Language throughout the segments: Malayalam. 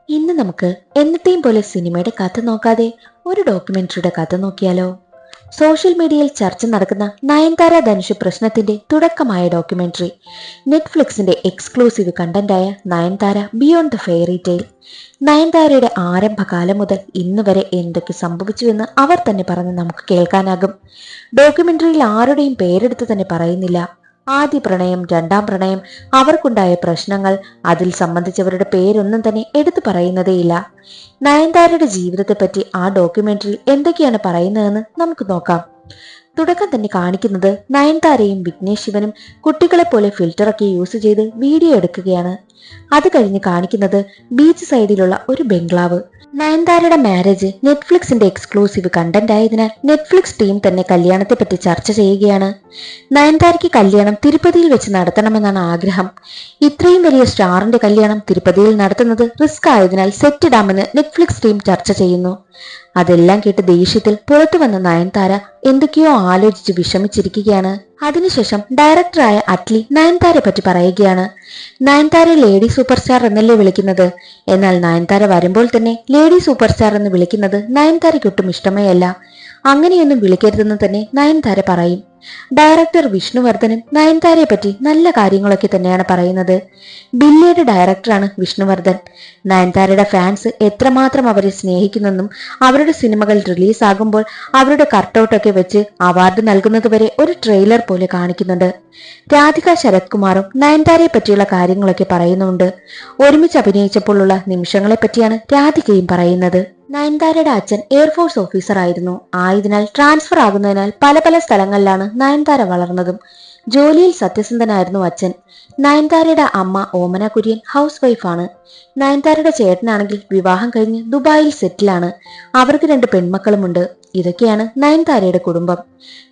ഇന്ന് നമുക്ക് എന്നത്തെയും പോലെ സിനിമയുടെ കഥ നോക്കാതെ ഒരു ഡോക്യുമെന്ററിയുടെ കഥ നോക്കിയാലോ? സോഷ്യൽ മീഡിയയിൽ ചർച്ച നടക്കുന്ന നയൻതാര ധനുഷ് പ്രശ്നത്തിന്റെ തുടക്കമായ ഡോക്യുമെന്ററി. നെറ്റ്ഫ്ലിക്സിന്റെ എക്സ്ക്ലൂസീവ് കണ്ടന്റായ Nayanthara beyond the fairy tale. നയൻതാരയുടെ ആരംഭകാലം മുതൽ ഇന്ന് വരെ എന്തൊക്കെ സംഭവിച്ചുവെന്ന് അവർ തന്നെ പറഞ്ഞ് നമുക്ക് കേൾക്കാനാകും. ഡോക്യുമെന്ററിയിൽ ആരുടെയും പേരെടുത്ത് തന്നെ പറയുന്നില്ല. ആദ്യ പ്രണയം, രണ്ടാം പ്രണയം, അവർക്കുണ്ടായ പ്രശ്നങ്ങൾ, അതിൽ സംബന്ധിച്ചവരുടെ പേരൊന്നും തന്നെ എടുത്തു പറയുന്നതേയില്ല. നയൻതാരയുടെ ജീവിതത്തെപ്പറ്റി ആ ഡോക്യുമെന്ററിയിൽ എന്തൊക്കെയാണ് പറയുന്നതെന്ന് നമുക്ക് നോക്കാം. തുടക്കം തന്നെ കാണിക്കുന്നത് നയൻതാരയും വിഘ്നേഷ് ശിവനും കുട്ടികളെ പോലെ ഫിൽറ്ററൊക്കെ യൂസ് ചെയ്ത് വീഡിയോ എടുക്കുകയാണ്. അത് കഴിഞ്ഞ് കാണിക്കുന്നത് ബീച്ച് സൈഡിലുള്ള ഒരു ബംഗ്ലാവ്. നയൻതാരയുടെ മാരേജ് നെറ്റ്ഫ്ലിക്സിന്റെ എക്സ്ക്ലൂസീവ് കണ്ടന്റ് ആയതിനാൽ നെറ്റ്ഫ്ലിക്സ് ടീം തന്നെ കല്യാണത്തെ പറ്റി ചർച്ച ചെയ്യുകയാണ്. നയൻതാരയ്ക്ക് കല്യാണം തിരുപ്പതിയിൽ വെച്ച് നടത്തണമെന്നാണ് ആഗ്രഹം. ഇത്രയും വലിയ സ്റ്റാറിന്റെ കല്യാണം തിരുപ്പതിയിൽ നടത്തുന്നത് റിസ്ക് ആയതിനാൽ സെറ്റ് ഇടാമെന്ന് നെറ്റ്ഫ്ലിക്സ് ടീം ചർച്ച ചെയ്യുന്നു. അതെല്ലാം കേട്ട് ദേഷ്യത്തിൽ പുറത്തു വന്ന നയൻതാര എന്തൊക്കെയോ ആലോചിച്ച് വിഷമിച്ചിരിക്കുകയാണ്. അതിനുശേഷം ഡയറക്ടറായ അറ്റ്ലി നയൻതാരയെ പറ്റി പറയുകയാണ്. നയൻതാര ലേഡി സൂപ്പർ സ്റ്റാർ എന്നല്ലേ വിളിക്കുന്നത്? എന്നാൽ നയൻതാര വരുമ്പോൾ തന്നെ ലേഡി സൂപ്പർ സ്റ്റാർ എന്ന് വിളിക്കുന്നത് നയൻതാരയ്ക്ക് ഒട്ടും ഇഷ്ടമേ അല്ല. അങ്ങനെയൊന്നും വിളിക്കരുതെന്ന് തന്നെ നയൻതാര പറയും. ഡയറക്ടർ വിഷ്ണുവർദ്ധനും നയൻതാരയെ പറ്റി നല്ല കാര്യങ്ങളൊക്കെ തന്നെയാണ് പറയുന്നത്. ബില്ലിയുടെ ഡയറക്ടറാണ് വിഷ്ണുവർദ്ധൻ. നയൻതാരയുടെ ഫാൻസ് എത്രമാത്രം അവരെ സ്നേഹിക്കുന്നെന്നും അവരുടെ സിനിമകൾ റിലീസാകുമ്പോൾ അവരുടെ കട്ടൗട്ടൊക്കെ വെച്ച് അവാർഡ് നൽകുന്നതുവരെ ഒരു ട്രെയിലർ പോലെ കാണിക്കുന്നുണ്ട്. രാധിക ശരത് കുമാറും നയൻതാരയെ പറ്റിയുള്ള കാര്യങ്ങളൊക്കെ പറയുന്നുണ്ട്. ഒരുമിച്ച് അഭിനയിച്ചപ്പോഴുള്ള നിമിഷങ്ങളെ പറ്റിയാണ് രാധികയും പറയുന്നത്. നയൻതാരയുടെ അച്ഛൻ എയർഫോഴ്സ് ഓഫീസർ ആയിരുന്നു. ആയതിനാൽ ട്രാൻസ്ഫർ ആകുന്നതിനാൽ പല പല സ്ഥലങ്ങളിലാണ് നയൻതാര വളർന്നതും. ജോലിയിൽ സത്യസന്ധനായിരുന്നു അച്ഛൻ. നയൻതാരയുടെ അമ്മ ഓമന കുര്യൻ ഹൗസ് വൈഫാണ്. നയൻതാരയുടെ ചേട്ടനാണെങ്കിൽ വിവാഹം കഴിഞ്ഞ് ദുബായിൽ സെറ്റിലാണ്. അവർക്ക് 2 പെൺമക്കളുമുണ്ട്. ഇതൊക്കെയാണ് നയൻതാരയുടെ കുടുംബം.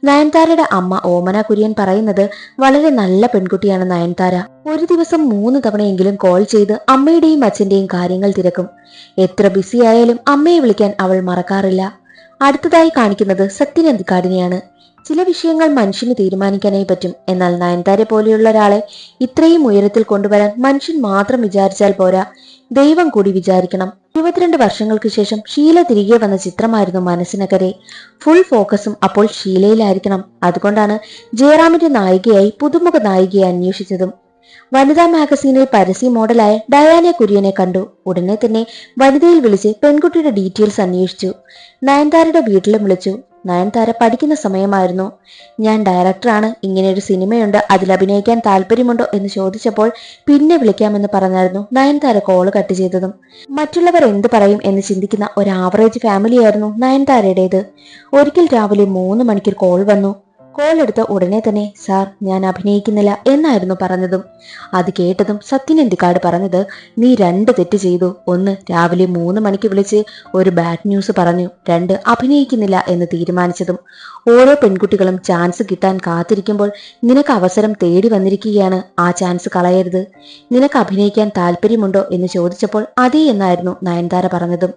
നയൻതാരയുടെ അമ്മ ഓമന കുര്യൻ പറയുന്നത് വളരെ നല്ല പെൺകുട്ടിയാണ് നയൻതാര. ഒരു ദിവസം 3 തവണയെങ്കിലും കോൾ ചെയ്ത് അമ്മയുടെയും അച്ഛന്റെയും കാര്യങ്ങൾ തിരക്കും. എത്ര ബിസി ആയാലും അമ്മയെ വിളിക്കാൻ അവൾ മറക്കാറില്ല. അടുത്തതായി കാണിക്കുന്നത് സത്യൻ അന്തിക്കാടിനെയാണ്. ചില വിഷയങ്ങൾ മനുഷ്യന് തീരുമാനിക്കാനായി പറ്റും. എന്നാൽ നയൻതാര പോലെയുള്ള ഒരാളെ ഇത്രയും ഉയരത്തിൽ കൊണ്ടുവരാൻ മനുഷ്യൻ മാത്രം വിചാരിച്ചാൽ പോരാ, ദൈവം കൂടി വിചാരിക്കണം. 22 വർഷങ്ങൾക്ക് ശേഷം ഷീല തിരികെ വന്ന ചിത്രമായിരുന്നു മനസ്സിനകരെ. ഫുൾ ഫോക്കസും അപ്പോൾ ഷീലയിലായിരിക്കണം. അതുകൊണ്ടാണ് ജയറാമിന്റെ നായികയായി പുതുമുഖ നായികയെ അന്വേഷിച്ചതും. വനിതാ മാഗസീനിൽ പരസ്യ മോഡലായ ഡയാന കുര്യനെ കണ്ടു. ഉടനെ തന്നെ വനിതയിൽ വിളിച്ച് പെൺകുട്ടിയുടെ ഡീറ്റെയിൽസ് അന്വേഷിച്ചു. നയൻതാരയുടെ വീട്ടിലും വിളിച്ചു. നയൻതാര പഠിക്കുന്ന സമയമായിരുന്നു. ഞാൻ ഡയറക്ടറാണ്, ഇങ്ങനെ ഒരു സിനിമയുണ്ട്, അതിൽ അഭിനയിക്കാൻ താല്പര്യമുണ്ടോ എന്ന് ചോദിച്ചപ്പോൾ പിന്നെ വിളിക്കാമെന്ന് പറഞ്ഞായിരുന്നു നയൻതാര കോള് കട്ട് ചെയ്തതും. മറ്റുള്ളവർ എന്ത് പറയും എന്ന് ചിന്തിക്കുന്ന ഒരു ആവറേജ് ഫാമിലിയായിരുന്നു നയൻതാരയുടേത്. ഒരിക്കൽ രാവിലെ 3 മണിക്ക് കോൾ വന്നു. കോൾ എടുത്ത ഉടനെ തന്നെ സാർ, ഞാൻ അഭിനയിക്കുന്നില്ല എന്നായിരുന്നു പറഞ്ഞതും. അത് കേട്ടതും സത്യൻ അന്തിക്കാട് പറഞ്ഞത്, നീ 2 തെറ്റ് ചെയ്തു. 1, രാവിലെ 3 മണിക്ക് വിളിച്ച് ഒരു ബാഡ് ന്യൂസ് പറഞ്ഞു. 2, അഭിനയിക്കുന്നില്ല എന്ന് തീരുമാനിച്ചതും. ഓരോ പെൺകുട്ടികളും ചാൻസ് കിട്ടാൻ കാത്തിരിക്കുമ്പോൾ നിനക്ക് അവസരം തേടി വന്നിരിക്കുകയാണ്. ആ ചാൻസ് കളയരുത്. നിനക്ക് അഭിനയിക്കാൻ താല്പര്യമുണ്ടോ എന്ന് ചോദിച്ചപ്പോൾ അതേ എന്നായിരുന്നു നയൻതാര പറഞ്ഞതും.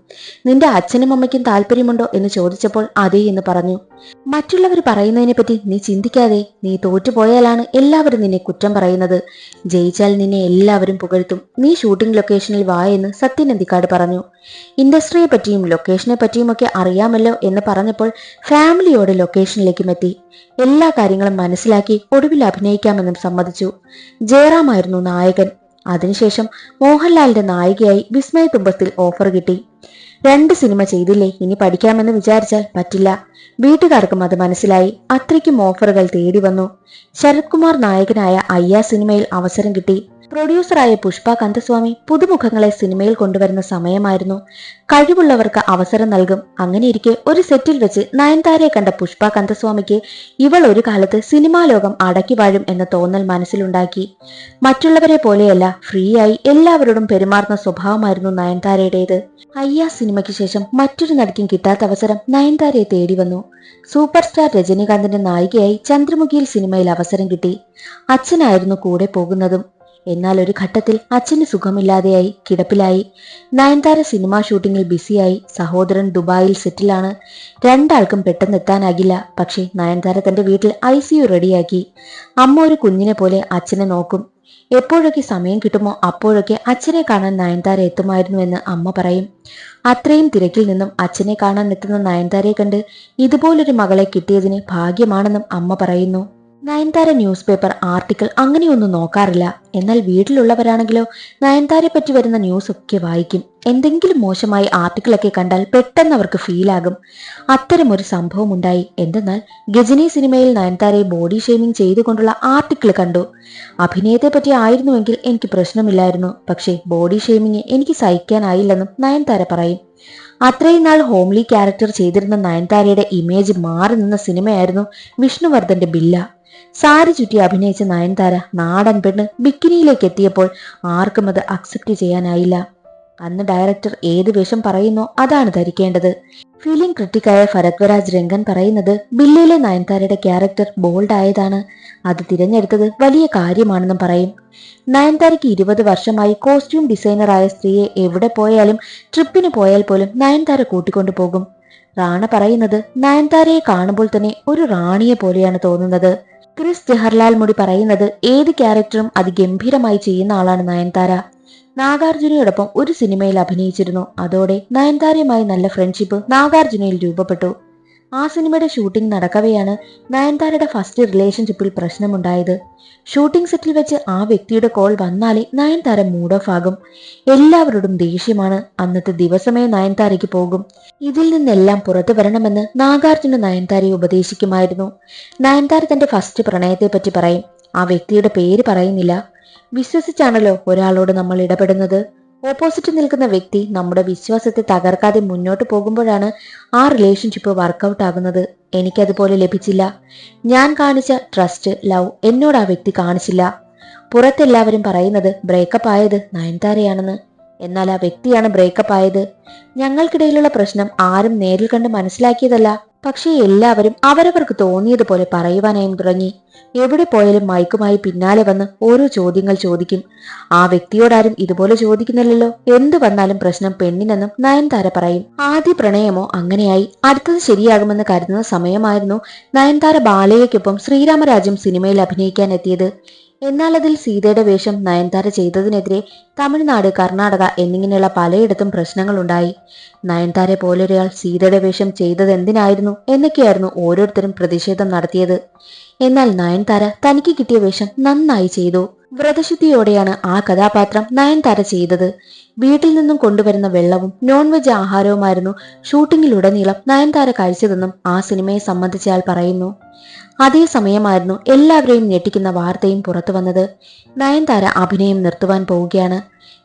നിന്റെ അച്ഛനും അമ്മയ്ക്കും താല്പര്യമുണ്ടോ എന്ന് ചോദിച്ചപ്പോൾ അതേ എന്ന് പറഞ്ഞു. മറ്റുള്ളവർ പറയുന്നതിനെ പറ്റി നീ ചിന്തിക്കാതെ, നീ തോറ്റുപോയാലാണ് എല്ലാവരും നിന്നെ കുറ്റം പറയുന്നത്. ജയിച്ചാൽ നിന്നെ എല്ലാവരും പുകഴ്ത്തും. നീ ഷൂട്ടിംഗ് ലൊക്കേഷനിൽ വാ എന്ന് സത്യൻ അന്തിക്കാട് പറഞ്ഞു. ഇൻഡസ്ട്രിയെ പറ്റിയും ലൊക്കേഷനെ പറ്റിയും ഒക്കെ അറിയാമല്ലോ എന്ന് പറഞ്ഞപ്പോൾ ഫാമിലിയോടെ ലൊക്കേഷനിലേക്കും എത്തി. എല്ലാ കാര്യങ്ങളും മനസ്സിലാക്കി ഒടുവിൽ അഭിനയിക്കാമെന്നും സമ്മതിച്ചു. ജയറാമായിരുന്നു നായകൻ. അതിനുശേഷം മോഹൻലാലിന്റെ നായികയായി വിസ്മയ തുമ്പത്തിൽ ഓഫർ കിട്ടി. 2 സിനിമ ചെയ്തില്ലേ, ഇനി പഠിക്കാമെന്ന് വിചാരിച്ചാൽ പറ്റില്ല. വീട്ടുകാർക്കും അത് മനസ്സിലായി. അത്രയ്ക്കും ഓഫറുകൾ തേടി വന്നു. ശരത് കുമാർ നായകനായ അയ്യ സിനിമയിൽ അവസരം കിട്ടി. പ്രൊഡ്യൂസറായ പുഷ്പ കന്തസ്വാമി പുതുമുഖങ്ങളെ സിനിമയിൽ കൊണ്ടുവരുന്ന സമയമായിരുന്നു. കഴിവുള്ളവർക്ക് അവസരം നൽകും. അങ്ങനെയിരിക്കെ ഒരു സെറ്റിൽ വെച്ച് നയൻതാരയെ കണ്ട പുഷ്പ കന്തസ്വാമിക്ക് ഇവൾ ഒരു കാലത്ത് സിനിമാ ലോകം അടക്കി വാഴും എന്ന തോന്നൽ മനസ്സിലുണ്ടാക്കി. മറ്റുള്ളവരെ പോലെയല്ല, ഫ്രീ ആയി എല്ലാവരോടും പെരുമാറുന്ന സ്വഭാവമായിരുന്നു നയൻതാരയുടേത്. അയ്യ സിനിമയ്ക്ക് ശേഷം മറ്റൊരു നടിക്കും കിട്ടാത്ത അവസരം നയൻതാരയെ തേടി വന്നു. സൂപ്പർ സ്റ്റാർ രജനീകാന്തിന്റെ നായികയായി ചന്ദ്രമുഖിയിൽ സിനിമയിൽ അവസരം കിട്ടി. അച്ഛനായിരുന്നു കൂടെ പോകുന്നതും. എന്നാൽ ഒരു ഘട്ടത്തിൽ അച്ഛന് സുഖമില്ലാതെയായി, കിടപ്പിലായി. നയൻതാര സിനിമാ ഷൂട്ടിങ്ങിൽ ബിസിയായി. സഹോദരൻ ദുബായിൽ സെറ്റിലാണ്. 2 ആൾക്കും പെട്ടെന്ന് എത്താനാകില്ല. പക്ഷേ നയൻതാര തന്റെ വീട്ടിൽ ICU റെഡിയാക്കി. അമ്മ ഒരു കുഞ്ഞിനെ പോലെ അച്ഛനെ നോക്കും. എപ്പോഴൊക്കെ സമയം കിട്ടുമോ അപ്പോഴൊക്കെ അച്ഛനെ കാണാൻ നയൻതാര എത്തുമായിരുന്നുവെന്ന് അമ്മ പറയും. അത്രയും തിരക്കിൽ നിന്നും അച്ഛനെ കാണാൻ എത്തുന്ന നയൻതാരയെ കണ്ട് ഇതുപോലൊരു മകളെ കിട്ടിയതിന് ഭാഗ്യമാണെന്നും അമ്മ പറയുന്നു. നയൻതാര ന്യൂസ് പേപ്പർ, ആർട്ടിക്കിൾ അങ്ങനെയൊന്നും നോക്കാറില്ല. എന്നാൽ വീട്ടിലുള്ളവരാണെങ്കിലോ നയൻതാരയെ പറ്റി വരുന്ന ന്യൂസ് ഒക്കെ വായിക്കും. എന്തെങ്കിലും മോശമായി ആർട്ടിക്കിളൊക്കെ കണ്ടാൽ പെട്ടെന്ന് അവർക്ക് ഫീലാകും. അത്തരമൊരു സംഭവം ഉണ്ടായി. എന്തെന്നാൽ ഗജനി സിനിമയിൽ നയൻതാരയെ ബോഡി ഷെയ്മിങ് ചെയ്തുകൊണ്ടുള്ള ആർട്ടിക്കിൾ കണ്ടു. അഭിനയത്തെ പറ്റി ആയിരുന്നുവെങ്കിൽ എനിക്ക് പ്രശ്നമില്ലായിരുന്നു. പക്ഷേ ബോഡി ഷെയ്മിങ് എനിക്ക് സഹിക്കാനായില്ലെന്നും നയൻതാര പറയും. അത്രയും നാൾ ഹോംലി ക്യാരക്ടർ ചെയ്തിരുന്ന നയൻതാരയുടെ ഇമേജ് മാറി നിന്ന സിനിമയായിരുന്നു വിഷ്ണുവർദ്ധന്റെ ബില്ല. സാരി ചുറ്റി അഭിനയിച്ച നയൻതാര നാടൻ പെണ്ണ് ബിക്കിനിയിലേക്ക് എത്തിയപ്പോൾ ആർക്കും അത് അക്സെപ്റ്റ് ചെയ്യാനായില്ല. അന്ന് ഡയറക്ടർ ഏത് വേഷം പറയുന്നോ അതാണ് ധരിക്കേണ്ടത്. ഫിലിം ക്രിട്ടിക്കായ ഭരദ്വാജ് രംഗൻ പറയുന്നത് ബില്ലയിലെ നയൻതാരയുടെ ക്യാരക്ടർ ബോൾഡ് ആയതാണ്, അത് തിരഞ്ഞെടുത്തത് വലിയ കാര്യമാണെന്നും പറയും. നയൻതാരയ്ക്ക് 20 വർഷമായി കോസ്റ്റ്യൂം ഡിസൈനറായ സ്ത്രീയെ എവിടെ പോയാലും, ട്രിപ്പിന് പോയാൽ പോലും നയൻതാര കൂട്ടിക്കൊണ്ടു പോകും. റാണ പറയുന്നത് നയൻതാരയെ കാണുമ്പോൾ തന്നെ ഒരു റാണിയെ പോലെയാണ് തോന്നുന്നത്. ക്രിസ് ജഹർലാൽ മുടി പറയുന്നത് ഏത് ക്യാരക്ടറും അതിഗംഭീരമായി ചെയ്യുന്ന ആളാണ് നയൻതാര. നാഗാർജുനയോടൊപ്പം ഒരു സിനിമയിൽ അഭിനയിച്ചിരുന്നു. അതോടെ നയൻതാരയുമായി നല്ല ഫ്രണ്ട്ഷിപ്പ് നാഗാർജുനയിൽ രൂപപ്പെട്ടു. ആ സിനിമയുടെ ഷൂട്ടിംഗ് നടക്കവെയാണ് നയൻതാരയുടെ ഫസ്റ്റ് റിലേഷൻഷിപ്പിൽ പ്രശ്നമുണ്ടായത്. ഷൂട്ടിംഗ് സെറ്റിൽ വെച്ച് ആ വ്യക്തിയുടെ കോൾ വന്നാലേ നയൻതാര മൂഡ് ഓഫ് ആകും. എല്ലാവരോടും ദേഷ്യമാണ്. അന്നത്തെ ദിവസമേ നയൻതാരയ്ക്ക് പോകും. ഇതിൽ നിന്നെല്ലാം പുറത്തു വരണമെന്ന് നാഗാർജുന നയൻതാരയെ ഉപദേശിക്കുമായിരുന്നു. നയൻതാര തന്റെ ഫസ്റ്റ് പ്രണയത്തെ പറ്റി പറയും. ആ വ്യക്തിയുടെ പേര് പറയുന്നില്ല. വിശ്വസിച്ചാണല്ലോ ഒരാളോട് നമ്മൾ ഇടപെടുന്നത്. ഓപ്പോസിറ്റ് നിൽക്കുന്ന വ്യക്തി നമ്മുടെ വിശ്വാസത്തെ തകർക്കാതെ മുന്നോട്ട് പോകുമ്പോഴാണ് ആ റിലേഷൻഷിപ്പ് വർക്കൗട്ട് ആകുന്നത്. എനിക്കതുപോലെ ലഭിച്ചില്ല. ഞാൻ കാണിച്ച ട്രസ്റ്റ്, ലവ് എന്നോട് ആ വ്യക്തി കാണിച്ചില്ല. പുറത്തെല്ലാവരും പറയുന്നത് ബ്രേക്കപ്പ് ആയത് നയൻതാരയാണെന്ന്. എന്നാൽ ആ വ്യക്തിയാണ് ബ്രേക്കപ്പ് ആയത്. ഞങ്ങൾക്കിടയിലുള്ള പ്രശ്നം ആരും നേരിൽ കണ്ട് മനസ്സിലാക്കിയതല്ല. പക്ഷേ എല്ലാവരും അവരവർക്ക് തോന്നിയതുപോലെ പറയുവാനായും തുടങ്ങി. എവിടെ പോയാലും മയക്കുമായി പിന്നാലെ വന്ന് ഓരോ ചോദ്യങ്ങൾ ചോദിക്കും. ആ വ്യക്തിയോടാരും ഇതുപോലെ ചോദിക്കുന്നില്ലല്ലോ. എന്തു വന്നാലും പ്രശ്നം പെണ്ണിനെന്നും നയൻതാര പറയും. ആദ്യ പ്രണയമോ അങ്ങനെയായി. അടുത്തത് ശരിയാകുമെന്ന് കരുതുന്ന സമയമായിരുന്നു നയൻതാര ബാലയ്ക്കൊപ്പം ശ്രീരാമരാജ്യം സിനിമയിൽ അഭിനയിക്കാൻ എത്തിയത്. എന്നാൽ അതിൽ സീതയുടെ വേഷം നയൻതാര ചെയ്തതിനെതിരെ തമിഴ്നാട്, കർണാടക എന്നിങ്ങനെയുള്ള പലയിടത്തും പ്രശ്നങ്ങളുണ്ടായി. നയൻതാരെ പോലൊരാൾ സീതയുടെ വേഷം ചെയ്തത് എന്തിനായിരുന്നു എന്നൊക്കെയായിരുന്നു ഓരോരുത്തരും പ്രതിഷേധം നടത്തിയത്. എന്നാൽ നയൻതാര തനിക്ക് കിട്ടിയ വേഷം നന്നായി ചെയ്തു. വ്രതശുദ്ധിയോടെയാണ് ആ കഥാപാത്രം നയൻതാര ചെയ്തത്. വീട്ടിൽ നിന്നും കൊണ്ടുവരുന്ന വെള്ളവും നോൺ വെജ് ആഹാരവുമായിരുന്നു ഷൂട്ടിങ്ങിലുടനീളം നയൻതാര കഴിച്ചതെന്നും ആ സിനിമയെ സംബന്ധിച്ചയാൾ പറയുന്നു. അതേസമയമായിരുന്നു എല്ലാവരെയും ഞെട്ടിക്കുന്ന വാർത്തയും പുറത്തു വന്നത്. നയൻതാര അഭിനയം നിർത്തുവാൻ പോവുകയാണ്.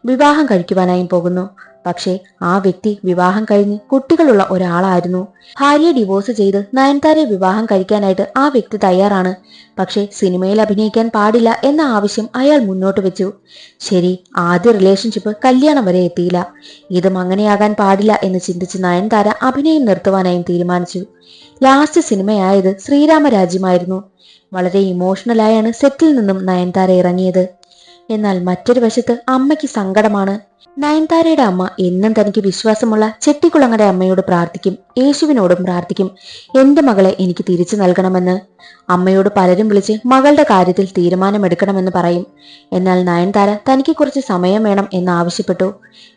വിവാഹം കഴിക്കുവാനായും പോകുന്നു. പക്ഷേ ആ വ്യക്തി വിവാഹം കഴിഞ്ഞ് കുട്ടികളുള്ള ഒരാളായിരുന്നു. ഭാര്യയെ ഡിവോഴ്സ് ചെയ്ത് നയൻതാരയെ വിവാഹം കഴിക്കാനായിട്ട് ആ വ്യക്തി തയ്യാറാണ്. പക്ഷേ സിനിമയിൽ അഭിനയിക്കാൻ പാടില്ല എന്ന ആവശ്യം അയാൾ മുന്നോട്ട് വെച്ചു. ശരി, ആദ്യ റിലേഷൻഷിപ്പ് കല്യാണം വരെ എത്തിയില്ല. ഇതും അങ്ങനെയാകാൻ പാടില്ല എന്ന് ചിന്തിച്ച് നയൻതാര അഭിനയം നിർത്തുവാനായും തീരുമാനിച്ചു. ലാസ്റ്റ് സിനിമയായത് ശ്രീരാമരാജ്യമായിരുന്നു. വളരെ ഇമോഷണലായാണ് സെറ്റിൽ നിന്നും നയൻതാര ഇറങ്ങിയത്. എന്നാൽ മറ്റൊരു വശത്ത് അമ്മയ്ക്ക് സങ്കടമാണ്. നയൻതാരയുടെ അമ്മ എന്നും തനിക്ക് വിശ്വാസമുള്ള ചെട്ടിക്കുളങ്ങടെ അമ്മയോട് പ്രാർത്ഥിക്കും. യേശുവിനോടും പ്രാർത്ഥിക്കും, എന്റെ മകളെ എനിക്ക് തിരിച്ചു നൽകണമെന്ന്. അമ്മയോട് പലരും വിളിച്ച് മകളുടെ കാര്യത്തിൽ തീരുമാനമെടുക്കണമെന്ന് പറയും. എന്നാൽ നയൻതാര തനിക്ക് കുറച്ച് സമയം വേണം എന്ന് ആവശ്യപ്പെട്ടു.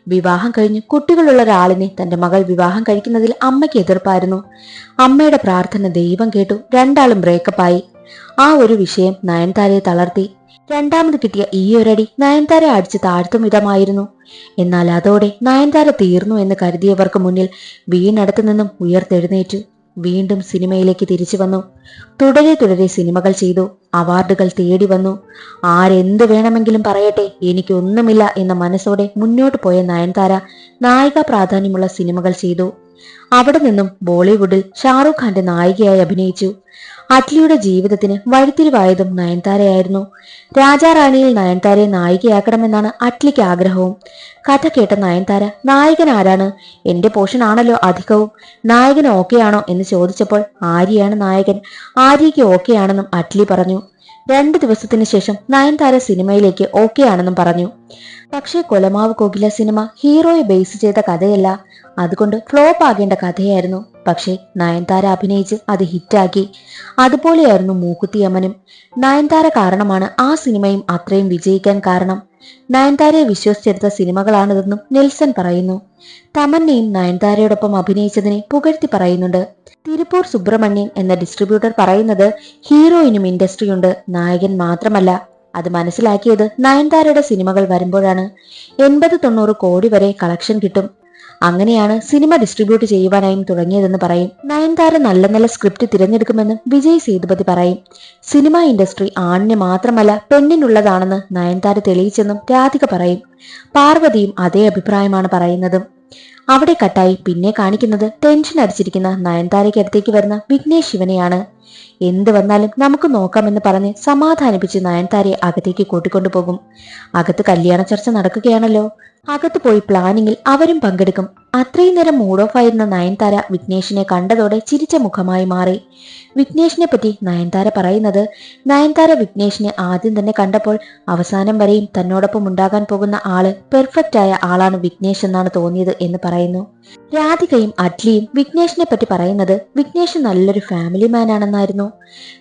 വിവാഹം കഴിഞ്ഞ് കുട്ടികളുള്ള ഒരാളിനെ തന്റെ മകൾ വിവാഹം കഴിക്കുന്നതിൽ അമ്മയ്ക്ക് എതിർപ്പായിരുന്നു. അമ്മയുടെ പ്രാർത്ഥന ദൈവം കേട്ടു. രണ്ടാളും ബ്രേക്കപ്പായി. ആ ഒരു വിഷയം നയൻതാരയെ തളർത്തി. രണ്ടാമത് കിട്ടിയ ഈ ഒരടി നയൻതാര അടിച്ച് താഴ്ത്തും വിധമായിരുന്നു. എന്നാൽ അതോടെ നയൻതാര തീർന്നു എന്ന് കരുതിയവർക്ക് മുന്നിൽ വീണടത്തു നിന്നും ഉയർത്തെഴുന്നേറ്റു. വീണ്ടും സിനിമയിലേക്ക് തിരിച്ചു വന്നു. തുടരെ തുടരെ സിനിമകൾ ചെയ്തു. അവാർഡുകൾ തേടി വന്നു. ആരെന്ത് വേണമെങ്കിലും പറയട്ടെ, എനിക്കൊന്നുമില്ല എന്ന മനസ്സോടെ മുന്നോട്ട് പോയ നയൻതാര നായിക പ്രാധാന്യമുള്ള സിനിമകൾ ചെയ്തു. അവിടെ നിന്നും ബോളിവുഡിൽ ഷാറൂഖ് ഖാന്റെ നായികയായി അഭിനയിച്ചു. അറ്റ്ലിയുടെ ജീവിതത്തിന് വഴിത്തിരിവായതും നയൻതാരയായിരുന്നു. രാജാറാണിയിൽ നയൻതാരയെ നായികയാക്കണമെന്നാണ് അറ്റ്ലിക്ക് ആഗ്രഹവും. കഥ കേട്ട നയൻതാര നായകൻ ആരാണ്, എന്റെ പോർഷൻ ആണല്ലോ അധികവും, നായകൻ ഓക്കെ ആണോ എന്ന് ചോദിച്ചപ്പോൾ ആര്യയാണ് നായകൻ, ആര്യയ്ക്ക് ഓക്കെ ആണെന്നും അറ്റ്ലി പറഞ്ഞു. 2 ദിവസത്തിന് ശേഷം നയൻതാര സിനിമയിലേക്ക് ഓക്കെ ആണെന്നും പറഞ്ഞു. പക്ഷേ കൊലമാവ് കോകില സിനിമ ഹീറോയെ ബേസ് ചെയ്ത കഥയല്ല, അതുകൊണ്ട് ഫ്ലോപ്പ് ആകേണ്ട കഥയായിരുന്നു. പക്ഷേ നയൻതാര അഭിനയിച്ച് അത് ഹിറ്റാക്കി. അതുപോലെയായിരുന്നു മൂക്കുത്തി അമ്മനും. നയൻതാര കാരണമാണ് ആ സിനിമയും അത്രയും വിജയിക്കാൻ കാരണം. നയൻതാരയെ വിശ്വസിച്ചെടുത്ത സിനിമകളാണിതെന്നും നെൽസൺ പറയുന്നു. തമന്നയും നയൻതാരയോടൊപ്പം അഭിനയിച്ചതിനെ പുകഴ്ത്തി പറയുന്നുണ്ട്. തിരുപ്പൂർ സുബ്രഹ്മണ്യൻ എന്ന ഡിസ്ട്രിബ്യൂട്ടർ പറയുന്നത്, ഹീറോയിനും ഇൻഡസ്ട്രിയുണ്ട്, നായകൻ മാത്രമല്ല. അത് മനസ്സിലാക്കിയത് നയൻതാരയുടെ സിനിമകൾ വരുമ്പോഴാണ്. 80-90 കോടി വരെ കളക്ഷൻ കിട്ടും. അങ്ങനെയാണ് സിനിമ ഡിസ്ട്രിബ്യൂട്ട് ചെയ്യുവാനായും തുടങ്ങിയതെന്ന് പറയും. നയൻതാര നല്ല നല്ല സ്ക്രിപ്റ്റ് തിരഞ്ഞെടുക്കുമെന്ന് വിജയ് സേതുപതി പറയും. സിനിമ ഇൻഡസ്ട്രി ആണിന് മാത്രമല്ല പെണ്ണിനുള്ളതാണെന്ന് നയൻതാര തെളിയിച്ചെന്നും രാധിക പറയും. പാർവതിയും അതേ അഭിപ്രായമാണ് പറയുന്നതും. അവിടെ കട്ടായി പിന്നെ കാണിക്കുന്നത് ടെൻഷൻ അടിച്ചിരിക്കുന്ന നയൻതാരയ്ക്ക് അടുത്തേക്ക് വരുന്ന വിഘ്നേഷ് ശിവനെയാണ്. എന്ത് വന്നാലും നമുക്ക് നോക്കാമെന്ന് പറഞ്ഞ് സമാധാനിപ്പിച്ച് നയൻതാരയെ അകത്തേക്ക് കൂട്ടിക്കൊണ്ടു പോകും. അകത്ത് കല്യാണ ചർച്ച നടക്കുകയാണല്ലോ. അകത്ത് പോയി പ്ലാനിങ്ങിൽ അവരും പങ്കെടുക്കും. അത്രയും നേരം മൂഡ് ഓഫ് ആയിരുന്ന നയൻതാര വിഘ്നേഷിനെ കണ്ടതോടെ ചിരിച്ച മുഖമായി മാറി. വിഘ്നേഷിനെ പറ്റി നയൻതാര പറയുന്നത്, നയൻതാര വിഘ്നേഷിനെ ആദ്യം തന്നെ കണ്ടപ്പോൾ അവസാനം വരെയും തന്നോടൊപ്പം ഉണ്ടാകാൻ പോകുന്ന ആള് പെർഫെക്റ്റ് ആയ ആളാണ് വിഘ്നേഷ് എന്നാണ് തോന്നിയത് എന്ന് പറയുന്നു. രാധികയും അറ്റ്ലിയും വിഘ്നേഷിനെ പറ്റി പറയുന്നത് വിഘ്നേഷ് നല്ലൊരു ഫാമിലി മാൻ ആണെന്നായിരുന്നു.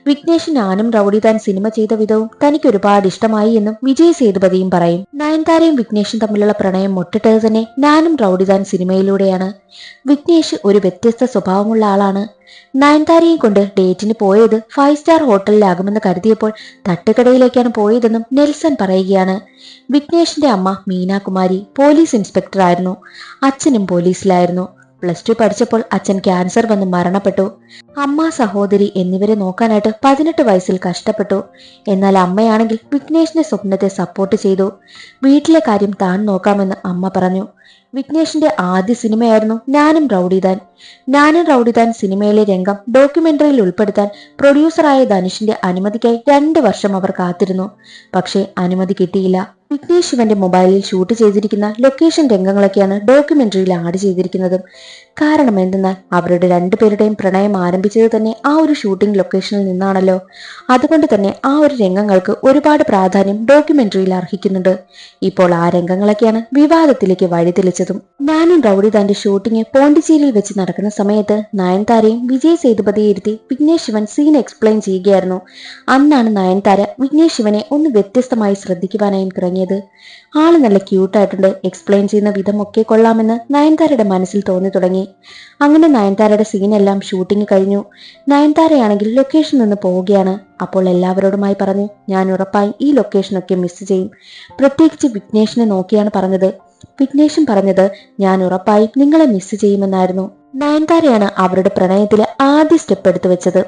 വിഘ്നേഷ് ഞാനും റൗഡി താൻ സിനിമ ചെയ്ത വിധവും തനിക്ക് ഒരുപാട് ഇഷ്ടമായി എന്നും വിജയ് സേതുപതിയും പറയും. നയൻതാരയും വിഘ്നേഷും തമ്മിലുള്ള പ്രണയം മുട്ടിട്ടത് തന്നെ ഞാനും റൗഡി താൻ സിനിമയിലൂടെയാണ്. വിഘ്നേഷ് ഒരു വ്യത്യസ്ത സ്വഭാവമുള്ള ആളാണ്. നയൻതാരയും കൊണ്ട് ഡേറ്റിന് പോയത് 5 സ്റ്റാർ ഹോട്ടലിലാകുമെന്ന് കരുതിയപ്പോൾ തട്ടുകടയിലേക്കാണ് പോയതെന്നും നെൽസൺ പറയുകയാണ്. വിഘ്നേഷിന്റെ അമ്മ മീനാകുമാരി പോലീസ് ഇൻസ്പെക്ടർ ആയിരുന്നു. അച്ഛനും പോലീസിലായിരുന്നു. +2 പഠിച്ചപ്പോൾ അച്ഛൻ ക്യാൻസർ വന്ന് മരണപ്പെട്ടു. അമ്മ, സഹോദരി എന്നിവരെ നോക്കാനായിട്ട് 18 വയസ്സിൽ കഷ്ടപ്പെട്ടു. എന്നാൽ അമ്മയാണെങ്കിൽ വിഘ്നേഷിന്റെ സ്വപ്നത്തെ സപ്പോർട്ട് ചെയ്തു. വീട്ടിലെ കാര്യം താൻ നോക്കാമെന്ന് അമ്മ പറഞ്ഞു. വിഘ്നേഷിന്റെ ആദ്യ സിനിമയായിരുന്നു ഞാനും റൗഡി താൻ. ഞാനും റൗഡി താൻ സിനിമയിലെ രംഗം ഡോക്യുമെന്ററിയിൽ ഉൾപ്പെടുത്താൻ പ്രൊഡ്യൂസറായ ധനുഷിന്റെ അനുമതിക്കായി 2 വർഷം അവർ കാത്തിരുന്നു. പക്ഷേ അനുമതി കിട്ടിയില്ല. വിഘ്നേഷ് ശിവന്റെ മൊബൈലിൽ ഷൂട്ട് ചെയ്തിരിക്കുന്ന ലൊക്കേഷൻ രംഗങ്ങളൊക്കെയാണ് ഡോക്യുമെന്ററിയിൽ ആഡ് ചെയ്തിരിക്കുന്നതും. കാരണം എന്തെന്നാൽ അവരുടെ 2 പേരുടെയും പ്രണയം ആരംഭിച്ചത് തന്നെ ആ ഒരു ഷൂട്ടിംഗ് ലൊക്കേഷനിൽ നിന്നാണല്ലോ. അതുകൊണ്ട് തന്നെ ആ ഒരു രംഗങ്ങൾക്ക് ഒരുപാട് പ്രാധാന്യം ഡോക്യുമെന്ററിയിൽ അർഹിക്കുന്നുണ്ട്. ഇപ്പോൾ ആ രംഗങ്ങളൊക്കെയാണ് വിവാദത്തിലേക്ക് വഴിതെളിച്ചതും. ഞാനും റൗഡി താന്റെ ഷൂട്ടിംഗ് പോണ്ടിച്ചേരിയിൽ വെച്ച് നടക്കുന്ന സമയത്ത് നയൻതാരയും വിജയ് സേതുപതിയെ ഇരുത്തി വിഘ്നേഷ് ശിവൻ സീൻ എക്സ്പ്ലെയിൻ ചെയ്യുകയായിരുന്നു. അന്നാണ് നയൻതാര വിഘ്നേഷ് ശിവനെ ഒന്ന് വ്യത്യസ്തമായി ശ്രദ്ധിക്കുവാനായും തുടങ്ങിയത്. ആള് നല്ല ക്യൂട്ടായിട്ടുണ്ട്, എക്സ്പ്ലെയിൻ ചെയ്യുന്ന വിധം ഒക്കെ കൊള്ളാമെന്ന് നയൻതാരയുടെ മനസ്സിൽ തോന്നി തുടങ്ങി. അങ്ങനെ നയൻതാരയുടെ സീനെല്ലാം ഷൂട്ടിംഗ് കഴിഞ്ഞു. നയൻതാരയാണെങ്കിൽ ലൊക്കേഷൻ നിന്ന് പോവുകയാണ്. അപ്പോൾ എല്ലാവരോടുമായി പറഞ്ഞു, ഞാൻ ഉറപ്പായും ഈ ലൊക്കേഷനൊക്കെ മിസ് ചെയ്യും. പ്രത്യേകിച്ച് വിഘ്നേഷിനെ നോക്കിയാണ് പറഞ്ഞത്. വിഘ്നേഷും പറഞ്ഞത് ഞാൻ ഉറപ്പായും നിങ്ങളെ മിസ് ചെയ്യുമെന്നായിരുന്നു. നയൻതാരയാണ് അവരുടെ പ്രണയത്തിലെ ആദ്യ സ്റ്റെപ്പ് എടുത്തു വെച്ചത്.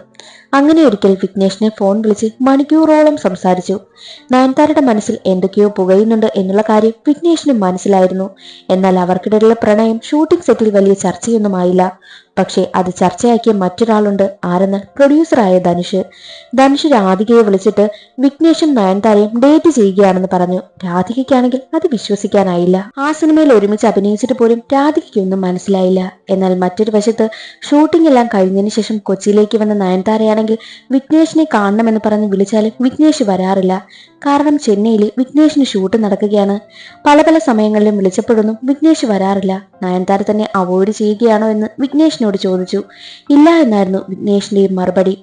അങ്ങനെ ഒരിക്കൽ വിഘ്നേഷിനെ ഫോൺ വിളിച്ച് മണിക്കൂറോളം സംസാരിച്ചു. നയൻതാരയുടെ മനസ്സിൽ എന്തൊക്കെയോ പുകയുന്നുണ്ട് എന്നുള്ള കാര്യം വിഘ്നേഷിനും മനസ്സിലായിരുന്നു. എന്നാൽ അവർക്കിടയിലുള്ള പ്രണയം ഷൂട്ടിംഗ് സെറ്റിൽ വലിയ ചർച്ചയൊന്നുമായില്ല. പക്ഷേ അത് ചർച്ചയാക്കിയ മറ്റൊരാളുണ്ട്. ആരെന്ന് പ്രൊഡ്യൂസറായ ധനുഷ്. ധനുഷ് രാധികയെ വിളിച്ചിട്ട് വിഘ്നേഷും നയൻതാരയും ഡേറ്റ് ചെയ്യുകയാണെന്ന് പറഞ്ഞു. രാധികയ്ക്കാണെങ്കിൽ അത് വിശ്വസിക്കാനായില്ല. ആ സിനിമയിൽ ഒരുമിച്ച് അഭിനയിച്ചിട്ട് പോലും രാധികയ്ക്കൊന്നും മനസ്സിലായില്ല. എന്നാൽ മറ്റൊരു വശത്ത് ഷൂട്ടിംഗ് എല്ലാം കഴിഞ്ഞതിന് ശേഷം കൊച്ചിയിലേക്ക് വന്ന നയൻതാരയാണെങ്കിൽ വിഘ്നേഷിനെ കാണണമെന്ന് പറഞ്ഞ് വിളിച്ചാലും വിഘ്നേഷ് വരാറില്ല. കാരണം ചെന്നൈയിൽ വിഘ്നേഷിന് ഷൂട്ട് നടക്കുകയാണ്. പല സമയങ്ങളിലും വിളിച്ചപ്പോഴൊന്നും വിഘ്നേഷ് വരാറില്ല. നയൻതാര തന്നെ അവോയ്ഡ് ചെയ്യുകയാണോ എന്ന് വിഘ്നേഷിനോട് ചോദിച്ചു. ഇല്ല എന്നായിരുന്നു വിഘ്നേഷിന്റെയും മറുപടി.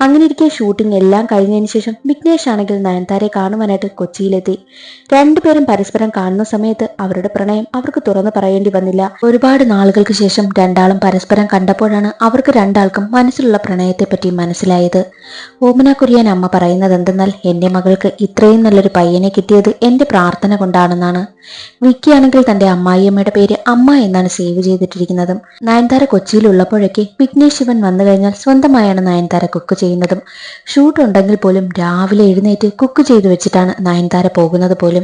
അങ്ങനെ ഇരിക്കെ ഷൂട്ടിംഗ് എല്ലാം കഴിഞ്ഞതിന് ശേഷം വിഘ്നേഷ് ആണെങ്കിൽ നയൻതാരയെ കാണുവാനായിട്ട് കൊച്ചിയിലെത്തി. 2 പേരും പരസ്പരം കാണുന്ന സമയത്ത് അവരുടെ പ്രണയം അവർക്ക് തുറന്നു പറയേണ്ടി വന്നില്ല. ഒരുപാട് നാളുകൾക്ക് ശേഷം രണ്ടാളും പരസ്പരം കണ്ടപ്പോഴാണ് അവർക്ക് രണ്ടാൾക്കും മനസ്സിലുള്ള പ്രണയത്തെ പറ്റി മനസ്സിലായത്. ഓമന കുര്യൻ അമ്മ പറയുന്നത് എന്തെന്നാൽ, എന്റെ മകൾക്ക് ഇത്രയും നല്ലൊരു പയ്യനെ കിട്ടിയത് എന്റെ പ്രാർത്ഥന കൊണ്ടാണെന്നാണ്. വിക്കിയാണെങ്കിൽ തന്റെ അമ്മായിയമ്മയുടെ പേര് അമ്മ എന്നാണ് സേവ് ചെയ്തിട്ടിരിക്കുന്നതും. നയൻതാര കൊച്ചിയിലുള്ളപ്പോഴൊക്കെ വിഘ്നേഷ് ശിവൻ വന്നു കഴിഞ്ഞാൽ സ്വന്തമായാണ് നയൻതാര കുക്ക് ചെയ്യുന്നതും. ഷൂട്ട് ഉണ്ടെങ്കിൽ പോലും രാവിലെ എഴുന്നേറ്റ് കുക്ക് ചെയ്തു വെച്ചിട്ടാണ് നയൻതാര പോകുന്നത് പോലും.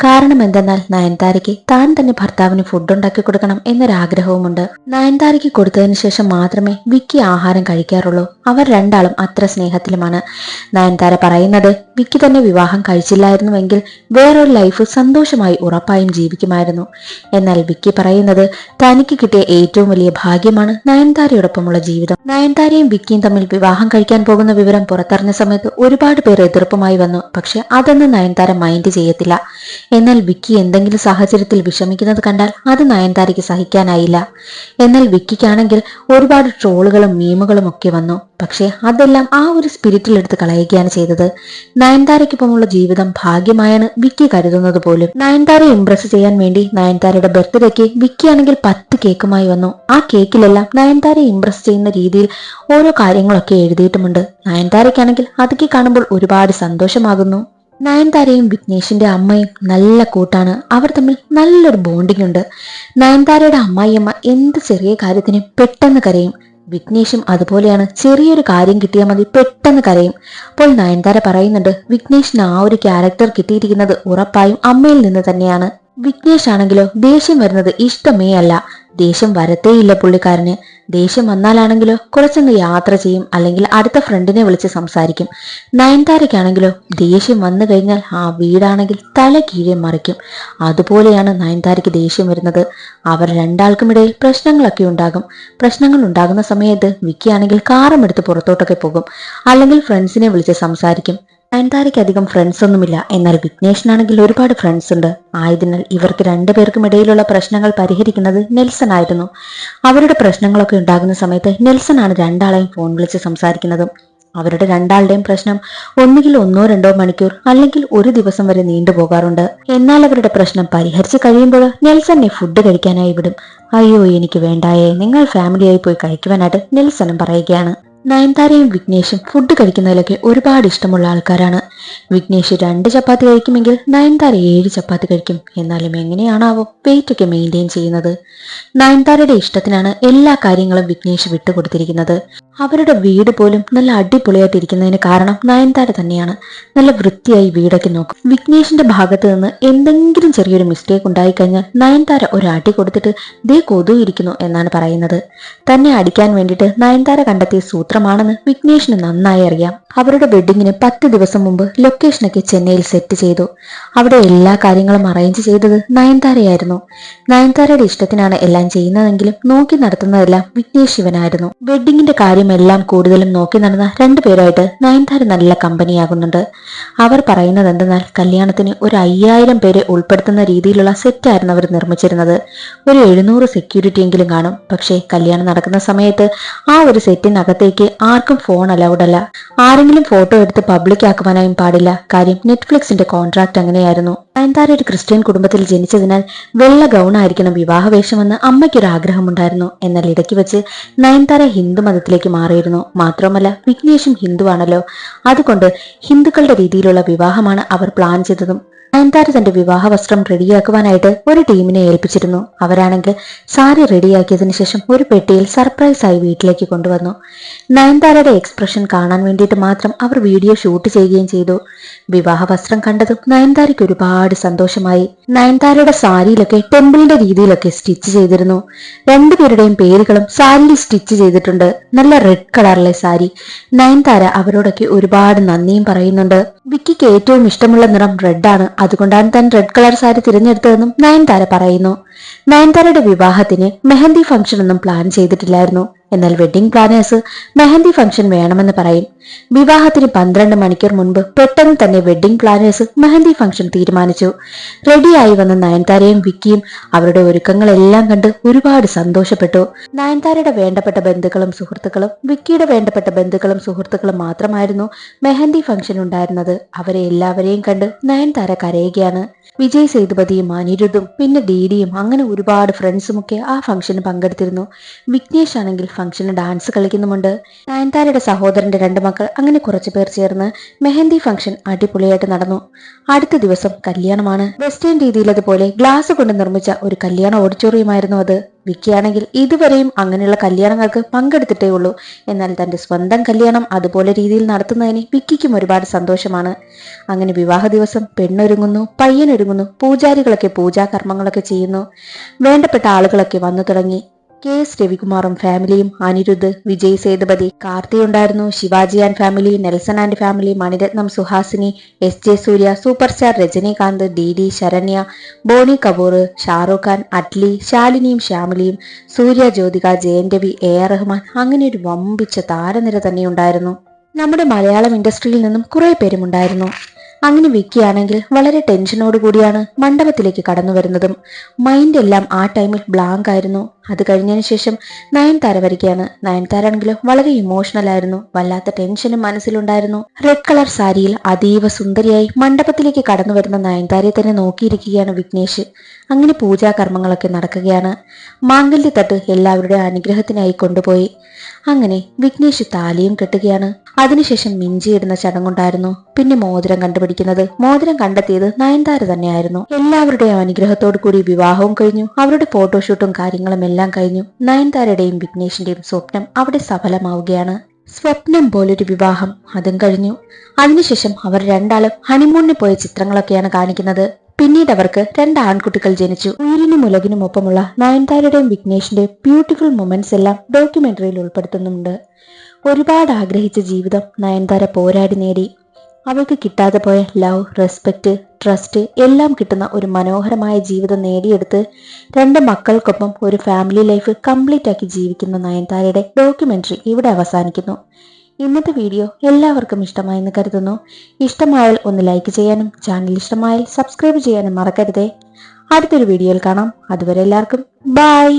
കാരണം എന്തെന്നാൽ നയൻതാരയ്ക്ക് താൻ തന്നെ ഭർത്താവിന് ഫുഡ് ഉണ്ടാക്കി കൊടുക്കണം എന്നൊരാഗ്രഹവുമുണ്ട്. നയൻതാരയ്ക്ക് കൊടുത്തതിന് ശേഷം മാത്രമേ വിക്കി ആഹാരം കഴിക്കാറുള്ളൂ. അവർ രണ്ടാളും അത്ര സ്നേഹത്തിലുമാണ്. നയൻതാര പറയുന്നത്, വിക്കി തന്നെ വിവാഹം കഴിച്ചില്ലായിരുന്നുവെങ്കിൽ വേറൊരു ലൈഫ് സന്തോഷമായി ഉറപ്പായും ജീവിക്കുമായിരുന്നു. എന്നാൽ വിക്കി പറയുന്നത് തനിക്ക് കിട്ടിയ ഏറ്റവും വലിയ ഭാഗ്യമാണ് നയൻതാരയോടൊപ്പമുള്ള ജീവിതം. നയൻതാരയും വിക്കിയും തമ്മിൽ വിവാഹം കഴിക്കാൻ കഴിക്കാൻ പോകുന്ന വിവരം പുറത്തറിഞ്ഞ സമയത്ത് ഒരുപാട് പേർ എതിർപ്പുമായി വന്നു. പക്ഷെ അതൊന്നും നയൻതാര മൈൻഡ് ചെയ്യത്തില്ല. എന്നാൽ വിക്കി എന്തെങ്കിലും സാഹചര്യത്തിൽ വിഷമിക്കുന്നത് കണ്ടാൽ അത് നയൻതാരയ്ക്ക് സഹിക്കാനായില്ല. എന്നാൽ വിക്കിക്കാണെങ്കിൽ ഒരുപാട് ട്രോളുകളും മീമുകളും ഒക്കെ വന്നു. പക്ഷെ അതെല്ലാം ആ ഒരു സ്പിരിറ്റിൽ എടുത്ത് കളയുകയാണ് ചെയ്തത്. നയൻതാരയ്ക്കൊപ്പമുള്ള ജീവിതം ഭാഗ്യമായാണ് വിക്കി കരുതുന്നത് പോലും. നയൻതാരയെ ഇംപ്രസ് ചെയ്യാൻ വേണ്ടി നയൻതാരയുടെ ബർത്ത്ഡേക്ക് വിക്കി ആണെങ്കിൽ 10 കേക്കുമായി വന്നു. ആ കേക്കിലെല്ലാം നയൻതാരയെ ഇംപ്രസ് ചെയ്യുന്ന രീതിയിൽ ഓരോ കാര്യങ്ങളൊക്കെ എഴുതിയിട്ടുമുണ്ട്. നയൻതാരയ്ക്കാണെങ്കിൽ അതൊക്കെ കാണുമ്പോൾ ഒരുപാട് സന്തോഷമാകുന്നു. നയൻതാരയും വിഘ്നേഷിന്റെ അമ്മയും നല്ല കൂട്ടാണ്. അവർ തമ്മിൽ നല്ലൊരു ബോണ്ടിംഗ് ഉണ്ട്. നയൻതാരയുടെ അമ്മായിയമ്മ എന്ത് ചെറിയ കാര്യത്തിനും പെട്ടെന്ന് കരയും. വിഘ്നേഷും അതുപോലെയാണ്. ചെറിയൊരു കാര്യം കിട്ടിയാൽ മതി പെട്ടെന്ന് കരയും. അപ്പോൾ നയൻതാര പറയുന്നുണ്ട്, വിഘ്നേഷിന് ആ ഒരു ക്യാരക്ടർ കിട്ടിയിരിക്കുന്നത് ഉറപ്പായും അമ്മയിൽ നിന്ന് തന്നെയാണ്. വിഘ്നേഷ് ആണെങ്കിലോ ദേഷ്യം വരുന്നത് ഇഷ്ടമേ അല്ല. ദേഷ്യം വരത്തേയില്ല പുള്ളിക്കാരന്. ദേഷ്യം വന്നാലാണെങ്കിലോ കുറച്ചൊന്ന് യാത്ര ചെയ്യും, അല്ലെങ്കിൽ അടുത്ത ഫ്രണ്ടിനെ വിളിച്ച് സംസാരിക്കും. നയൻതാരയ്ക്കാണെങ്കിലോ ദേഷ്യം വന്നു കഴിഞ്ഞാൽ ആ വീടാണെങ്കിൽ തല കീഴെ മറിക്കും. അതുപോലെയാണ് നയൻതാരയ്ക്ക് ദേഷ്യം വരുന്നത്. അവർ രണ്ടാൾക്കും ഇടയിൽ പ്രശ്നങ്ങളൊക്കെ ഉണ്ടാകും. പ്രശ്നങ്ങൾ ഉണ്ടാകുന്ന സമയത്ത് വിക്കി ആണെങ്കിൽ കാറും എടുത്ത് പുറത്തോട്ടൊക്കെ പോകും, അല്ലെങ്കിൽ ഫ്രണ്ട്സിനെ വിളിച്ച് സംസാരിക്കും. നയൻതാരയ്ക്ക് അധികം ഫ്രണ്ട്സ് ഒന്നുമില്ല. എന്നാൽ വിഘ്നേഷിനാണെങ്കിൽ ഒരുപാട് ഫ്രണ്ട്സ് ഉണ്ട്. ആയതിനാൽ ഇവർക്ക് രണ്ടുപേർക്കും ഇടയിലുള്ള പ്രശ്നങ്ങൾ പരിഹരിക്കുന്നത് നെൽസൺ ആയിരുന്നു. അവരുടെ പ്രശ്നങ്ങളൊക്കെ ഉണ്ടാകുന്ന സമയത്ത് നെൽസൺ ആണ് രണ്ടാളെയും ഫോൺ വിളിച്ച് സംസാരിക്കുന്നതും. അവരുടെ രണ്ടാളുടെയും പ്രശ്നം ഒന്നുകിൽ 1-2 മണിക്കൂർ അല്ലെങ്കിൽ ഒരു ദിവസം വരെ നീണ്ടുപോകാറുണ്ട്. എന്നാൽ അവരുടെ പ്രശ്നം പരിഹരിച്ചു കഴിയുമ്പോൾ നെൽസനെ ഫുഡ് കഴിക്കാനായി വിടും. അയ്യോ എനിക്ക് വേണ്ടായേ, നിങ്ങൾ ഫാമിലിയായി പോയി കഴിക്കുവാനായിട്ട് നെൽസനും പറയുകയാണ്. നയൻതാരയും വിഘ്നേഷും ഫുഡ് കഴിക്കുന്നതിലൊക്കെ ഒരുപാട് ഇഷ്ടമുള്ള ആൾക്കാരാണ്. വിഘ്നേഷ് 2 ചപ്പാത്തി കഴിക്കുമെങ്കിൽ നയൻതാര 7 ചപ്പാത്തി കഴിക്കും. എന്നാലും എങ്ങനെയാണാവോ വെയിറ്റ് ഒക്കെ മെയിൻറ്റെയിൻ ചെയ്യുന്നത്. നയൻതാരയുടെ ഇഷ്ടത്തിനാണ് എല്ലാ കാര്യങ്ങളും വിഘ്നേഷ് വിട്ടുകൊടുത്തിരിക്കുന്നത്. അവരുടെ വീട് പോലും നല്ല അടിപൊളിയായിട്ടിരിക്കുന്നതിന് കാരണം നയൻതാര തന്നെയാണ്. നല്ല വൃത്തിയായി വീടൊക്കെ നോക്കും. വിഘ്നേഷിന്റെ ഭാഗത്ത് നിന്ന് എന്തെങ്കിലും ചെറിയൊരു മിസ്റ്റേക്ക് ഉണ്ടായിക്കഴിഞ്ഞാൽ നയൻതാര ഒരു അടി കൊടുത്തിട്ട് ദേ കൊതു ഇരിക്കുന്നു എന്നാണ് പറയുന്നത്. തന്നെ അടിക്കാൻ വേണ്ടിയിട്ട് നയൻതാര കണ്ടെത്തിയ സൂത്രമാണെന്ന് വിഘ്നേഷിന് നന്നായി അറിയാം. അവരുടെ വെഡിങ്ങിന് 10 ദിവസം മുമ്പ് ലൊക്കേഷനൊക്കെ ചെന്നൈയിൽ സെറ്റ് ചെയ്തു. അവിടെ എല്ലാ കാര്യങ്ങളും അറേഞ്ച് ചെയ്തത് നയൻതാരയായിരുന്നു. നയൻതാരയുടെ ഇഷ്ടത്തിനാണ് എല്ലാം ചെയ്യുന്നതെങ്കിലും നോക്കി നടത്തുന്നതെല്ലാം വിഘ്നേഷ് ശിവനായിരുന്നു. വെഡിങ്ങിന്റെ കാര്യമെല്ലാം കൂടുതലും നോക്കി നടന്ന 2 പേരായിട്ട് നയൻതാര നല്ല കമ്പനിയാകുന്നുണ്ട്. അവർ പറയുന്നത് എന്തെന്നാൽ കല്യാണത്തിന് ഒരു 5000 പേരെ ഉൾപ്പെടുത്തുന്ന രീതിയിലുള്ള സെറ്റായിരുന്നു അവർ നിർമ്മിച്ചിരുന്നത്. ഒരു 700 സെക്യൂരിറ്റി എങ്കിലും കാണും. പക്ഷേ കല്യാണം നടക്കുന്ന സമയത്ത് ആ ഒരു സെറ്റിനകത്തേക്ക് ആർക്കും ഫോൺ അലൗഡ് അല്ല. ആരെങ്കിലും ഫോട്ടോ എടുത്ത് പബ്ലിക് ആക്കുവാനായും പാടില്ല. കാര്യം നെറ്റ്ഫ്ലിക്സിന്റെ കോൺട്രാക്ട് അങ്ങനെയായിരുന്നു. നയൻതാര ഒരു ക്രിസ്ത്യൻ കുടുംബത്തിൽ ജനിച്ചതിനാൽ വെള്ള ഗൗണായിരിക്കണം വിവാഹവേഷമെന്ന് അമ്മയ്ക്കൊരു ആഗ്രഹമുണ്ടായിരുന്നു. എന്നാൽ ഇടയ്ക്ക് വെച്ച് നയൻതാര ഹിന്ദു മതത്തിലേക്ക് മാറിയിരുന്നു. മാത്രമല്ല വിഘ്നേഷും ഹിന്ദുവാണല്ലോ. അതുകൊണ്ട് ഹിന്ദുക്കളുടെ രീതിയിലുള്ള വിവാഹമാണ് അവർ പ്ലാൻ ചെയ്തതും. നയൻതാര തന്റെ വിവാഹ വസ്ത്രം റെഡിയാക്കുവാനായിട്ട് ഒരു ടീമിനെ ഏൽപ്പിച്ചിരുന്നു. അവരാണെങ്കിൽ സാരി റെഡിയാക്കിയതിനു ശേഷം ഒരു പെട്ടിയിൽ സർപ്രൈസ് ആയി വീട്ടിലേക്ക് കൊണ്ടുവന്നു. നയൻതാരയുടെ എക്സ്പ്രഷൻ കാണാൻ വേണ്ടിയിട്ട് മാത്രം അവർ വീഡിയോ ഷൂട്ട് ചെയ്യുകയും ചെയ്തു. വിവാഹ വസ്ത്രം കണ്ടതും നയൻതാരയ്ക്ക് ഒരുപാട് സന്തോഷമായി. നയൻതാരയുടെ സാരിയിലൊക്കെ ടെമ്പിളിന്റെ രീതിയിലൊക്കെ സ്റ്റിച്ച് ചെയ്തിരുന്നു. 2 പേരുടെയും പേരുകളും സാരിയിൽ സ്റ്റിച്ച് ചെയ്തിട്ടുണ്ട്. നല്ല റെഡ് കളറിലെ സാരി. നയൻതാര അവരോടൊക്കെ ഒരുപാട് നന്ദിയും പറയുന്നുണ്ട്. വിക്കിക്ക് ഏറ്റവും ഇഷ്ടമുള്ള നിറം റെഡാണ്. അതുകൊണ്ടാണ് താൻ റെഡ് കളർ സാരി തിരഞ്ഞെടുത്തതെന്നും നയൻതാര പറയുന്നു. നയൻതാരയുടെ വിവാഹത്തിന് മെഹന്തി ഫംഗ്ഷൻ ഒന്നും പ്ലാൻ ചെയ്തിട്ടില്ലായിരുന്നു. എന്നാൽ വെഡിംഗ് പ്ലാനേഴ്സ് മെഹന്തി ഫംഗ്ഷൻ വേണമെന്ന് പറയും. വിവാഹത്തിന് 12 മണിക്കൂർ മുൻപ് പെട്ടെന്ന് തന്നെ വെഡിംഗ് പ്ലാനേഴ്സ് മെഹന്തി ഫംഗ്ഷൻ തീരുമാനിച്ചു. റെഡിയായി വന്ന നയൻതാരയും വിക്കിയും അവരുടെ ഒരുക്കങ്ങളെല്ലാം കണ്ട് ഒരുപാട് സന്തോഷപ്പെട്ടു. നയൻതാരയുടെ വേണ്ടപ്പെട്ട ബന്ധുക്കളും സുഹൃത്തുക്കളും വിക്കിയുടെ വേണ്ടപ്പെട്ട ബന്ധുക്കളും സുഹൃത്തുക്കളും മാത്രമായിരുന്നു മെഹന്തി ഫംഗ്ഷൻ ഉണ്ടായിരുന്നത്. അവരെ എല്ലാവരെയും കണ്ട് നയൻതാര കരയുകയാണ്. വിജയ് സേതുപതിയും അനിരുദ്ധും പിന്നെ ഡീഡിയും അങ്ങനെ ഒരുപാട് ഫ്രണ്ട്സുമൊക്കെ ആ ഫംഗ്ഷന് പങ്കെടുത്തിരുന്നു. വിഘ്നേഷ് ആണെങ്കിൽ ഫംഗ്ഷന് ഡാൻസ് കളിക്കുന്നുമുണ്ട്. നയൻതാരയുടെ സഹോദരന്റെ 2 മക്കൾ അങ്ങനെ കുറച്ചു പേർ ചേർന്ന് മെഹന്തി ഫംഗ്ഷൻ അടിപൊളിയായിട്ട് നടന്നു. അടുത്ത ദിവസം കല്യാണമാണ്. വെസ്റ്റേൺ രീതിയിലതുപോലെ ഗ്ലാസ് കൊണ്ട് നിർമ്മിച്ച ഒരു കല്യാണ ഓഡിറ്റോറിയമായിരുന്നു അത്. വിക്കിയാണെങ്കിൽ ഇതുവരെയും അങ്ങനെയുള്ള കല്യാണങ്ങൾക്ക് പങ്കെടുത്തിട്ടേ ഉള്ളൂ. എന്നാൽ തന്റെ സ്വന്തം കല്യാണം അതുപോലെ രീതിയിൽ നടത്തുന്നതിന് വിക്കിക്കും ഒരുപാട് സന്തോഷമാണ്. അങ്ങനെ വിവാഹ ദിവസം പെണ്ണൊരുങ്ങുന്നു, പയ്യനൊരുങ്ങുന്നു, പൂജാരികളൊക്കെ പൂജാകർമ്മങ്ങളൊക്കെ ചെയ്യുന്നു. വേണ്ടപ്പെട്ട ആളുകളൊക്കെ വന്നു തുടങ്ങി. KS രവികുമാറും ഫാമിലിയും, അനിരുദ്ധ്, വിജയ് സേതുപതി, കാർത്തി ഉണ്ടായിരുന്നു, Sivaji and family, Nelson and family, Maniratnam, Suhasini, SJ Suriya, super star Rajinikanth, DD, Saranya, Boney Kapoor, Shahrukh Khan, Atlee, ശാലിനിയും ശ്യാമിലിയും, സൂര്യ, ജ്യോതിക, ജയൻ രവി, AR റഹ്മാൻ, അങ്ങനെ ഒരു വമ്പിച്ച താരനിര തന്നെ ഉണ്ടായിരുന്നു. നമ്മുടെ മലയാളം ഇൻഡസ്ട്രിയിൽ നിന്നും കുറെ പേരുമുണ്ടായിരുന്നു. അങ്ങനെ വിക്കിയാണെങ്കിൽ വളരെ ടെൻഷനോട് കൂടിയാണ് മണ്ഡപത്തിലേക്ക് കടന്നു വരുന്നതും. മൈൻഡ് എല്ലാം ആ ടൈമിൽ ബ്ലാങ്ക് ആയിരുന്നു. അത് കഴിഞ്ഞതിന് ശേഷം നയൻതാര വരികയാണ്. നയൻതാര ആണെങ്കിലും വളരെ ഇമോഷണൽ ആയിരുന്നു. വല്ലാത്ത ടെൻഷനും മനസ്സിലുണ്ടായിരുന്നു. റെഡ് കളർ സാരിയിൽ അതീവ സുന്ദരിയായി മണ്ഡപത്തിലേക്ക് കടന്നു വരുന്ന നയൻതാരയെ തന്നെ നോക്കിയിരിക്കുകയാണ് വിഘ്നേഷ്. അങ്ങനെ പൂജാകർമ്മങ്ങളൊക്കെ നടക്കുകയാണ്. മാംഗല്യത്തട്ട് എല്ലാവരുടെ അനുഗ്രഹത്തിനായി കൊണ്ടുപോയി. അങ്ങനെ വിഘ്നേഷ് താലിയും കെട്ടുകയാണ്. അതിനുശേഷം മിഞ്ചിയിടുന്ന ചടങ്ങുണ്ടായിരുന്നു. പിന്നെ മോതിരം കണ്ടുപിടിക്കുന്നത്. മോതിരം കണ്ടെത്തിയത് നയൻതാര തന്നെയായിരുന്നു. എല്ലാവരുടെയും അനുഗ്രഹത്തോടു കൂടി വിവാഹവും കഴിഞ്ഞു. അവരുടെ ഫോട്ടോഷൂട്ടും കാര്യങ്ങളും എല്ലാം കഴിഞ്ഞു. നയൻതാരയുടെയും വിഘ്നേഷിന്റെയും സ്വപ്നം അവിടെ സഫലമാവുകയാണ്. സ്വപ്നം പോലൊരു വിവാഹം, അതും കഴിഞ്ഞു. അതിനുശേഷം അവർ രണ്ടാളും ഹണിമൂണിന് പോയ ചിത്രങ്ങളൊക്കെയാണ് കാണിക്കുന്നത്. പിന്നീട് അവർക്ക് 2 ആൺകുട്ടികൾ ജനിച്ചു. ഉയിരിനും ഉലകിനും ഒപ്പമുള്ള നയൻതാരയുടെയും വിഘ്നേഷിന്റെയും ബ്യൂട്ടിഫുൾ മൊമെന്റ്സ് എല്ലാം ഡോക്യുമെന്ററിയിൽ ഉൾപ്പെടുത്തുന്നുണ്ട്. ഒരുപാട് ആഗ്രഹിച്ച ജീവിതം നയൻതാര പോരാടി നേടി. അവൾക്ക് കിട്ടാതെ പോയ ലവ്, റെസ്പെക്ട്, ട്രസ്റ്റ് എല്ലാം കിട്ടുന്ന ഒരു മനോഹരമായ ജീവിതം നേടിയെടുത്ത് 2 മക്കൾക്കൊപ്പം ഒരു ഫാമിലി ലൈഫ് കംപ്ലീറ്റ് ആക്കി ജീവിക്കുന്ന നയൻതാരയുടെ ഡോക്യുമെന്ററി ഇവിടെ അവസാനിക്കുന്നു. ഇന്നത്തെ വീഡിയോ എല്ലാവർക്കും ഇഷ്ടമായെന്ന് കരുതുന്നു. ഇഷ്ടമായാൽ ഒന്ന് ലൈക്ക് ചെയ്യാനും ചാനൽ ഇഷ്ടമായാൽ സബ്സ്ക്രൈബ് ചെയ്യാനും മറക്കരുതേ. അടുത്തൊരു വീഡിയോയിൽ കാണാം. അതുവരെ എല്ലാവർക്കും ബൈ.